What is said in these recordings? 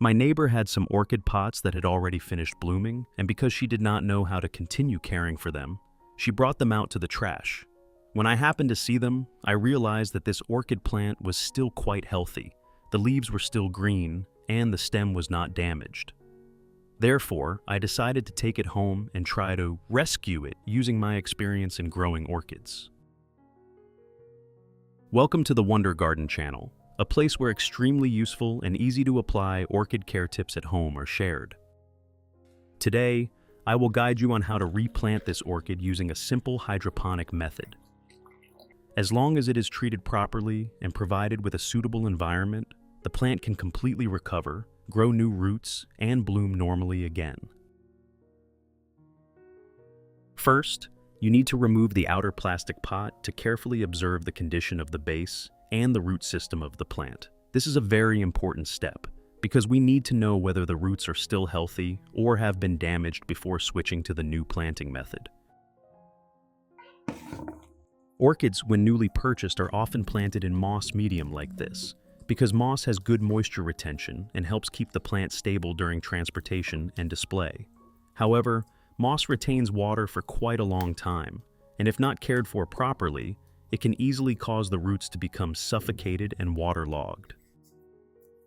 My neighbor had some orchid pots that had already finished blooming, and because she did not know how to continue caring for them, she brought them out to the trash. When I happened to see them, I realized that this orchid plant was still quite healthy. The leaves were still green, and the stem was not damaged. Therefore, I decided to take it home and try to rescue it using my experience in growing orchids. Welcome to the Wonder Garden channel, a place where extremely useful and easy to apply orchid care tips at home are shared. Today, I will guide you on how to replant this orchid using a simple hydroponic method. As long as it is treated properly and provided with a suitable environment, the plant can completely recover, grow new roots, and bloom normally again. First, you need to remove the outer plastic pot to carefully observe the condition of the base and the root system of the plant. This is a very important step because we need to know whether the roots are still healthy or have been damaged before switching to the new planting method. Orchids, when newly purchased, are often planted in moss medium like this, because moss has good moisture retention and helps keep the plant stable during transportation and display. However, moss retains water for quite a long time, and if not cared for properly, it can easily cause the roots to become suffocated and waterlogged.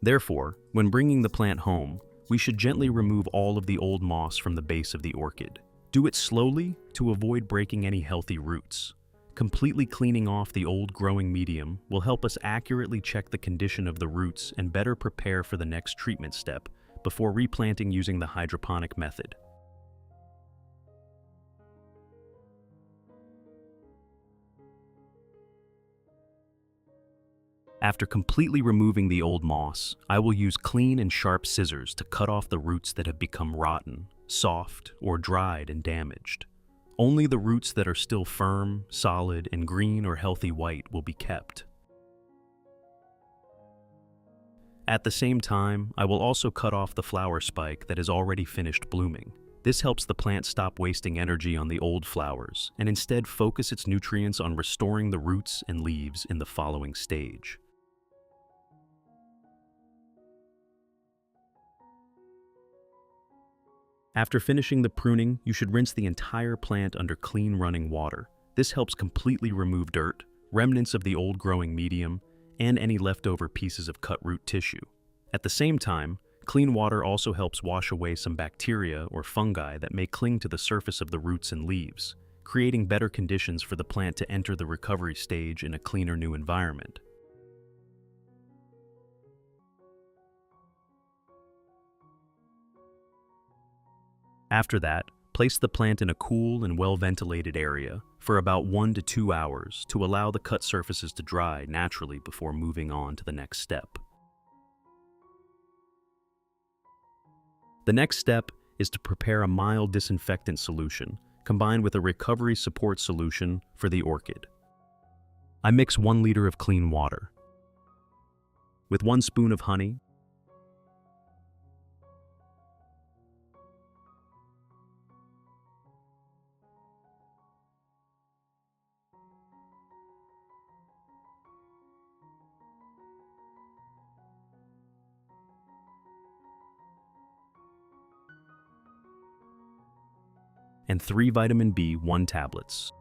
Therefore, when bringing the plant home, we should gently remove all of the old moss from the base of the orchid. Do it slowly to avoid breaking any healthy roots. Completely cleaning off the old growing medium will help us accurately check the condition of the roots and better prepare for the next treatment step before replanting using the hydroponic method. After completely removing the old moss, I will use clean and sharp scissors to cut off the roots that have become rotten, soft, or dried and damaged. Only the roots that are still firm, solid, and green or healthy white will be kept. At the same time, I will also cut off the flower spike that is already finished blooming. This helps the plant stop wasting energy on the old flowers and instead focus its nutrients on restoring the roots and leaves in the following stage. After finishing the pruning, you should rinse the entire plant under clean running water. This helps completely remove dirt, remnants of the old growing medium, and any leftover pieces of cut root tissue. At the same time, clean water also helps wash away some bacteria or fungi that may cling to the surface of the roots and leaves, creating better conditions for the plant to enter the recovery stage in a cleaner new environment. After that, place the plant in a cool and well-ventilated area for about 1 to 2 hours to allow the cut surfaces to dry naturally before moving on to the next step. The next step is to prepare a mild disinfectant solution combined with a recovery support solution for the orchid. I mix 1 liter of clean water with 1 spoon of honey, and 3 vitamin B1 tablets.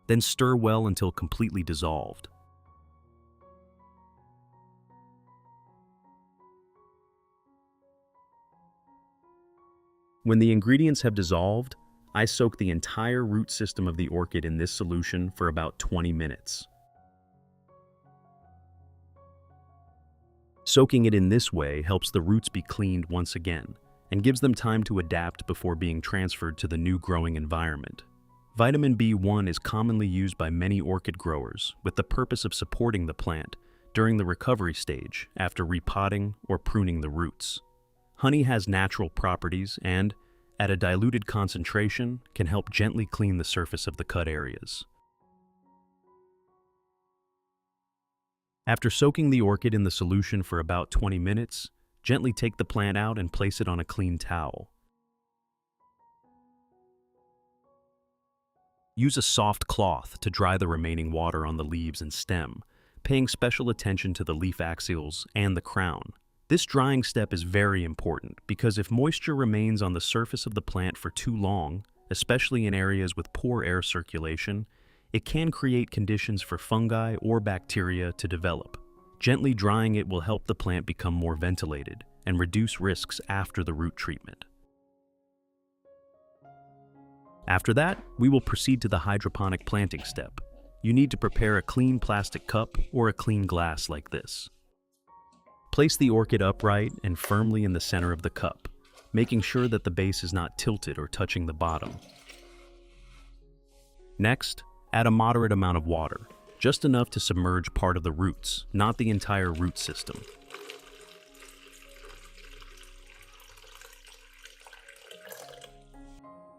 Then stir well until completely dissolved. When the ingredients have dissolved, I soak the entire root system of the orchid in this solution for about 20 minutes. Soaking it in this way helps the roots be cleaned once again and gives them time to adapt before being transferred to the new growing environment. Vitamin B1 is commonly used by many orchid growers with the purpose of supporting the plant during the recovery stage after repotting or pruning the roots. Honey has natural properties and, at a diluted concentration, can help gently clean the surface of the cut areas. After soaking the orchid in the solution for about 20 minutes, Gently take the plant out and place it on a clean towel. Use a soft cloth to dry the remaining water on the leaves and stem, paying special attention to the leaf axials and the crown. This drying step is very important because if moisture remains on the surface of the plant for too long, especially in areas with poor air circulation, it can create conditions for fungi or bacteria to develop. Gently drying it will help the plant become more ventilated and reduce risks after the root treatment. After that, we will proceed to the hydroponic planting step. You need to prepare a clean plastic cup or a clean glass like this. Place the orchid upright and firmly in the center of the cup, making sure that the base is not tilted or touching the bottom. Next, add a moderate amount of water, just enough to submerge part of the roots, not the entire root system.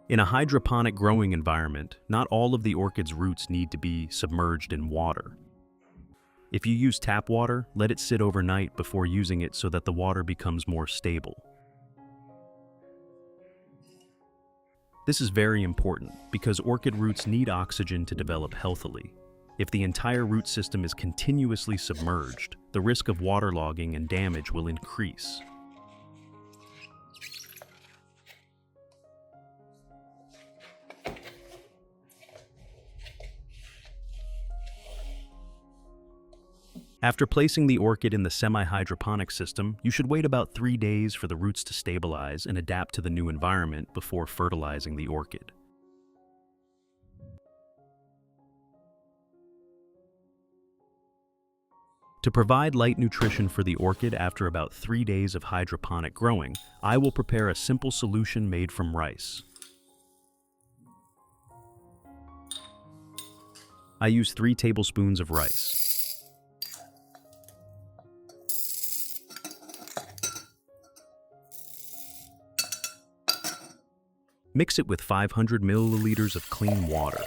In a hydroponic growing environment, not all of the orchid's roots need to be submerged in water. If you use tap water, let it sit overnight before using it so that the water becomes more stable. This is very important because orchid roots need oxygen to develop healthily. If the entire root system is continuously submerged, the risk of waterlogging and damage will increase. After placing the orchid in the semi-hydroponic system, you should wait about 3 days for the roots to stabilize and adapt to the new environment before fertilizing the orchid. To provide light nutrition for the orchid after about 3 days of hydroponic growing, I will prepare a simple solution made from rice. I use 3 tablespoons of rice. Mix it with 500 milliliters of clean water.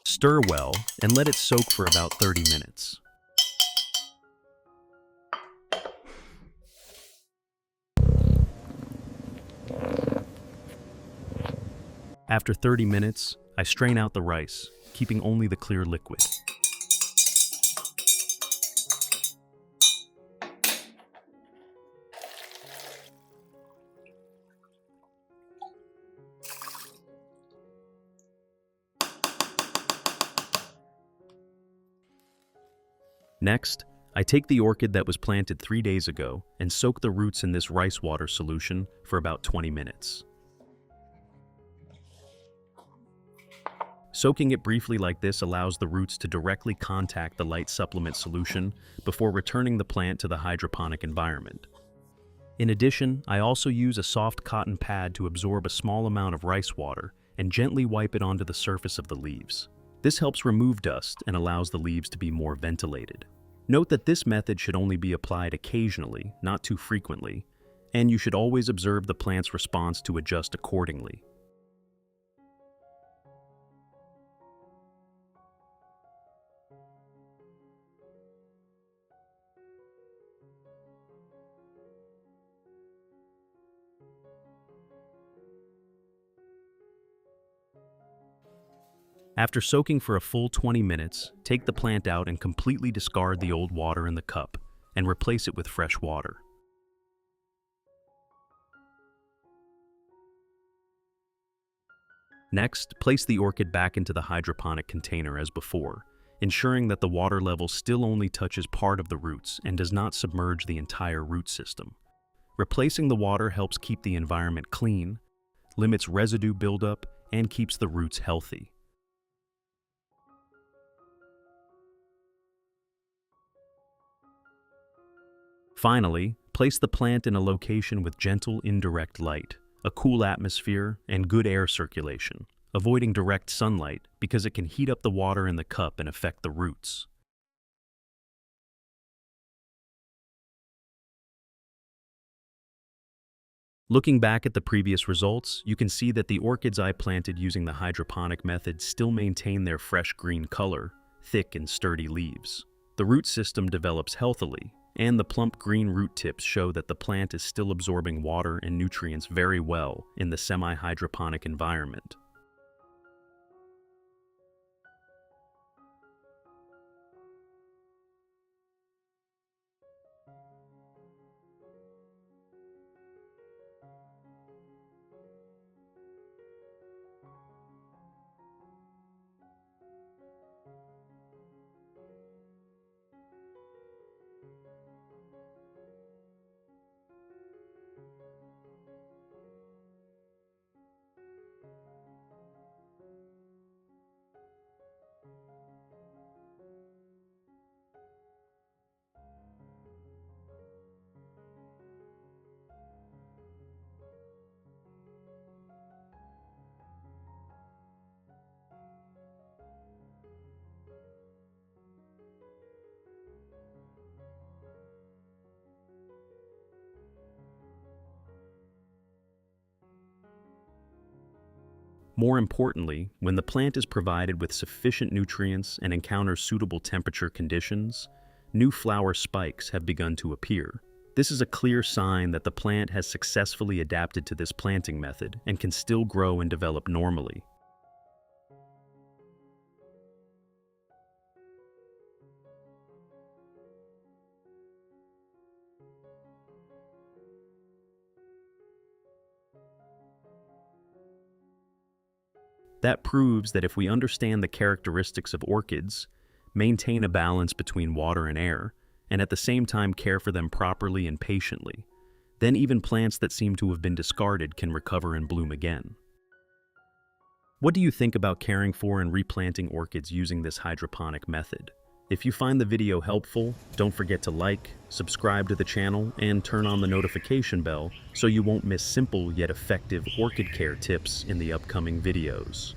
Stir well and let it soak for about 30 minutes. After 30 minutes, I strain out the rice, keeping only the clear liquid. Next, I take the orchid that was planted 3 days ago and soak the roots in this rice water solution for about 20 minutes. Soaking it briefly like this allows the roots to directly contact the light supplement solution before returning the plant to the hydroponic environment. In addition, I also use a soft cotton pad to absorb a small amount of rice water and gently wipe it onto the surface of the leaves. This helps remove dust and allows the leaves to be more ventilated. Note that this method should only be applied occasionally, not too frequently, and you should always observe the plant's response to adjust accordingly. After soaking for a full 20 minutes, take the plant out and completely discard the old water in the cup and replace it with fresh water. Next, place the orchid back into the hydroponic container as before, ensuring that the water level still only touches part of the roots and does not submerge the entire root system. Replacing the water helps keep the environment clean, limits residue buildup, and keeps the roots healthy. Finally, place the plant in a location with gentle indirect light, a cool atmosphere, and good air circulation, avoiding direct sunlight because it can heat up the water in the cup and affect the roots. Looking back at the previous results, you can see that the orchids I planted using the hydroponic method still maintain their fresh green color, thick and sturdy leaves. The root system develops healthily, and the plump green root tips show that the plant is still absorbing water and nutrients very well in the semi-hydroponic environment. More importantly, when the plant is provided with sufficient nutrients and encounters suitable temperature conditions, new flower spikes have begun to appear. This is a clear sign that the plant has successfully adapted to this planting method and can still grow and develop normally. That proves that if we understand the characteristics of orchids, maintain a balance between water and air, and at the same time care for them properly and patiently, then even plants that seem to have been discarded can recover and bloom again. What do you think about caring for and replanting orchids using this hydroponic method? If you find the video helpful, don't forget to like, subscribe to the channel, and turn on the notification bell so you won't miss simple yet effective orchid care tips in the upcoming videos.